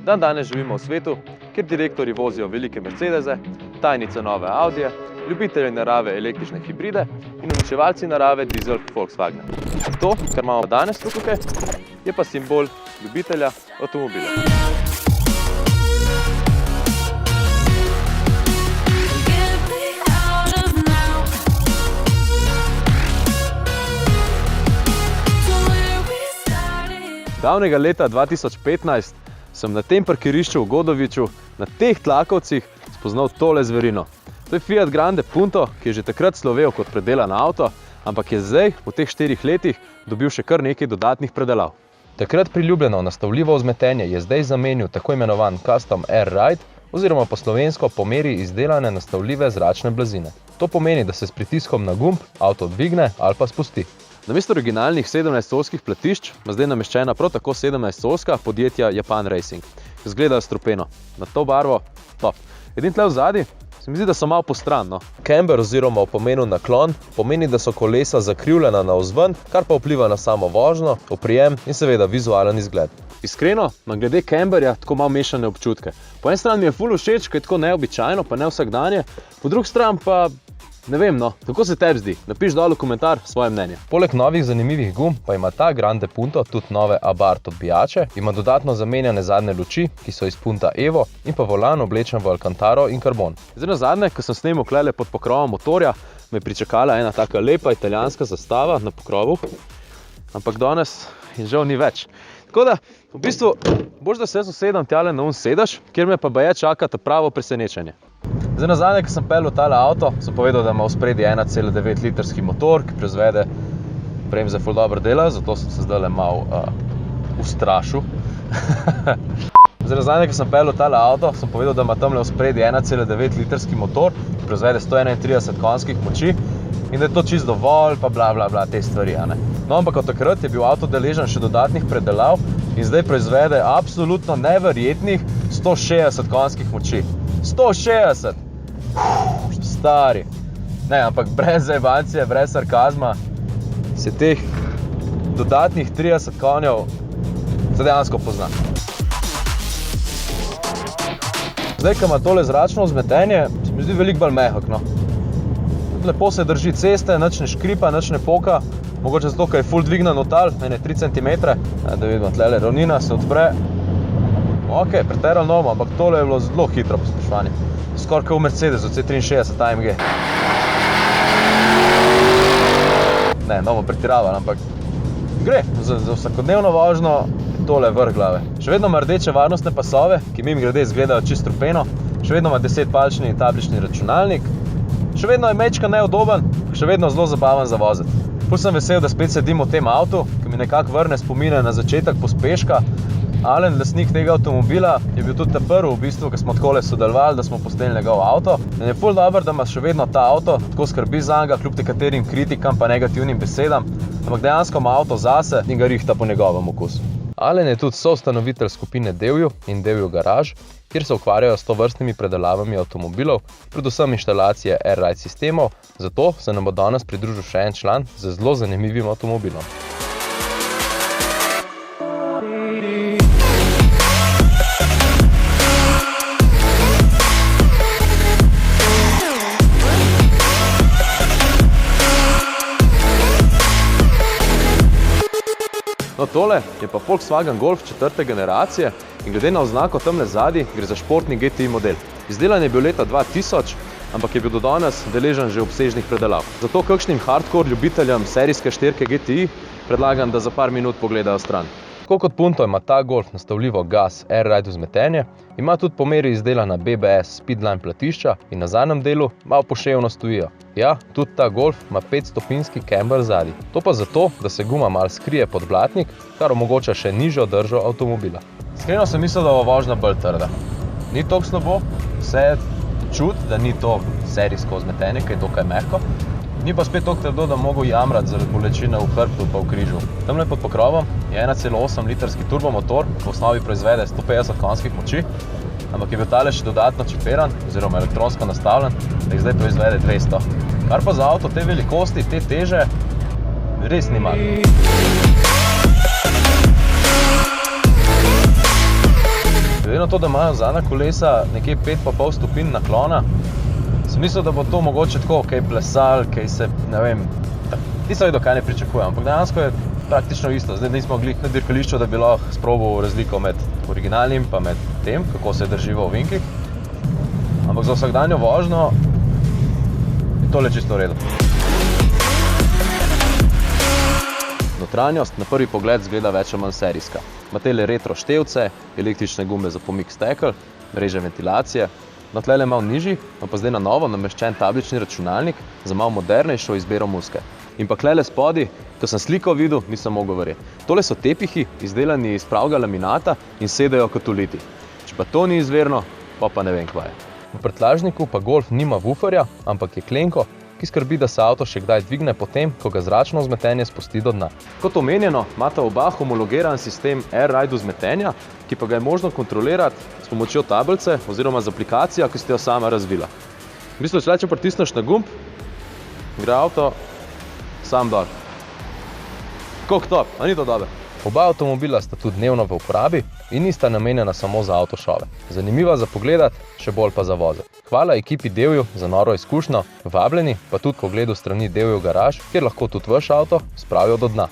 Danes živimo v svetu, kjer direktorji vozijo velike Mercedese, tajnice nove Audije, ljubitelji narave električne hibride in uničevalci narave dizel Volkswagna. To, kar imamo danes tukaj, je pa simbol ljubitelja avtomobila. Davnega leta 2015 sem na tem parkirišču v Godoviču, na teh tlakovcih, spoznal tole zverino. To je Fiat Grande Punto, ki je že takrat slovel kot predelan avto, ampak je zdaj, v teh 4 letih, dobil še kar nekaj dodatnih predelav. Takrat priljubljeno nastavljivo vzmetenje je zdaj zamenil tako imenovan Custom Air Ride, oziroma po slovensko po meri izdelane nastavljive zračne blazine. To pomeni, da se s pritiskom na gumb avto dvigne ali pa spusti. Namesto originalnih 17-colskih platišč ima zdaj nameščena prav tako 17-colska podjetja Japan Racing. Izgleda strupeno. Na to barvo top. Edin tle vzadi se mi zdi, da so malo postran, no. Camber oziroma v pomenu naklon pomeni, da so kolesa zakrivljena navzven, kar pa vpliva na samo vožnjo, oprijem in seveda vizualen izgled. Iskreno, imam glede camberja tako malo mešane občutke. Po eni strani mi je ful všeč, ker je tako neobičajno, pa ne vsakdanje, po drugi strani pa ne vem, no, kako se tebi zdi? Napiš dol v komentar svoje mnenje. Poleg novih zanimivih gum pa ima ta Grande Punto tudi nove Abarth odbijače, ima dodatno zamenjane zadnje luči, ki so iz Punta Evo, in pa volan oblečen v Alcantaro in karbon. Zdaj nazadnje, ko sem snemal klele pod pokrovom motorja, me je pričakala ena taka lepa italijanska zastava na pokrovu, ampak danes in žal ni več. Tako da, v bistvu, boš da se usedem tjale na sedež, kjer me pa baje čaka ta pravo presenečenje. Zdaj nazadnje, ko sem peljal tale avto, sem povedal, da ima v spredi 1,9 litrski motor, ki proizvede bremze ful dobro dela, zato sem se zdajle malo ustrašil. Zdaj nazadnje, ko sem peljal tale avto, sem povedal, da ima tamle v spredi 1,9 litrski motor, ki proizvede 131 konjskih moči in da je to čisto dovolj, pa bla bla bla te stvari, a ne. No, ampak od takrat je bil avto deležen še dodatnih predelav in zdaj proizvede absolutno neverjetnih 160 konjskih moči. 160! Stari. Ne, ampak brez zajebancije, brez sarkazma se teh dodatnih 30 konjev dejansko pozna. Zdaj, ko ima tole zračno vzmetenje, se mi zdi veliko bolj mehak, no. Lepo se drži ceste, nič ne škripa, nič ne poka. Mogoče zato, ker je ful dvignan otal, 3 cm. Da vidimo, tlele ravnina se odpre. Ok, preteral novo, ampak tole je bilo zelo hitro pospeševanje. Skoraj kot v Mercedesu C63 AMG. Ne, novo pretiraval, ampak gre. Za vsakodnevno vožnjo je tole vrh glave. Še vedno ima rdeče varnostne pasove, ki mimogrede izgledajo čisto strupeno. Še vedno ima 10-palčni tablični računalnik. Še vedno je mečka neudoben, še vedno zelo zabaven za voziti. Ful sem vesel, da spet sedim v tem avtu, ki mi nekako vrne spomine na začetek pospeška. Alen, lastnik tega avtomobila, je bil tudi ta prvi v bistvu, ko smo takole sodelovali, da smo postelili njegov avto. In je ful dobro, da ima še vedno ta avto, tako skrbi zanj, kljub nekaterim kritikam pa negativnim besedam, ampak dejansko ima avto zase in ga rihta po njegovem okusu. Alen je tudi soustanovitelj skupine Devju in Devju Garage, kjer se ukvarjajo s tovrstnimi predelavami avtomobilov, predvsem inštalacije Air Ride sistemov, zato se nam bo danes pridružil še en član z zelo zanimivim avtomobilom. No, tole je pa Volkswagen Golf 4. generacije in glede na oznako tamle zadaj gre za športni GTI model. Izdelan je bil leta 2000, ampak je bil do danes deležen že obsežnih predelav. Zato kakšnim hardcore ljubiteljem serijske 4 GTI predlagam, da za par minut pogledajo stran. Tako kot Punto ima ta Golf nastavljivo gas Air Ride vzmetenje, ima tudi po meri izdelana BBS Speedline platišča in na zadnjem delu malo poševno stojijo. Ja, tudi ta Golf ima 5-stopinjski camber zadaj. To pa zato, da se guma malo skrije pod blatnik, kar omogoča še nižjo držo avtomobila. Iskreno sem mislil, da bo vožnja bolj trda. Ni toliko slabo, vse čuti, da ni to serijsko vzmetenje, ker je dokaj mehko. Ni pa spet toliko trdo, da mogo jamrati zaradi bolečine v hrbtu pa v križu. Tamle pod pokrovom je 1,8 litrski turbomotor, v osnovi proizvede 150 konjskih moči, ampak je bil tale še dodatno čipiran, oziroma elektronsko nastavljen, da jih zdaj proizvede 200. Kar pa za avto te velikosti, te teže, res ni malo. na to, da imajo zadnja kolesa nekje 5,5 stopinj naklona, sem mislil, da bo to mogoče tako, kaj plesal, kaj se, ne vem, nisem vedel, kaj ne pričakujem, ampak dejansko je praktično isto. Zdaj nismo glih na dirkališču, da bi lahko sprobal razliko med originalnim pa med tem, kako se drži v ovinkih, ampak za vsakdanjo vožnjo je tole čisto v redu. Notranjost na prvi pogled zgleda več ali manj serijska. Ima tele retro števce, električne gumbe za pomik stekel, mreže ventilacije. No, tlele malo nižji, pa zdaj na novo nameščen tablični računalnik za malo modernejšo izbiro muzike. In pa klele spodi, ko sem sliko videl, nisem mogel verjeti. Tole so tepihi, izdelani iz pravega laminata in sedajo kot uliti. Če pa to ni izverno, pa ne vem, kva je. V prtljažniku pa Golf nima wooferja, ampak je klenko, ki skrbi, da se avto še kdaj dvigne potem, ko ga zračno vzmetenje spusti do dna. Kot omenjeno, imata oba homologiran sistem AirRide vzmetenja, ki pa ga je možno kontrolirati s pomočjo tablice oziroma z aplikacijo, ki ste jo sama razvila. V bistvu, če pritisneš na gumb, gre avto sam dol. Koliko top, a ni to dobe? Oba avtomobila sta tudi dnevno v uporabi in nista namenjena samo za avtošove. Zanimiva za pogledati, še bolj pa za voziti. Hvala ekipi Devju za noro izkušnjo, vabljeni pa tudi k ogledu strani Devju Garaž, kjer lahko tudi vaš avto spravijo do dna.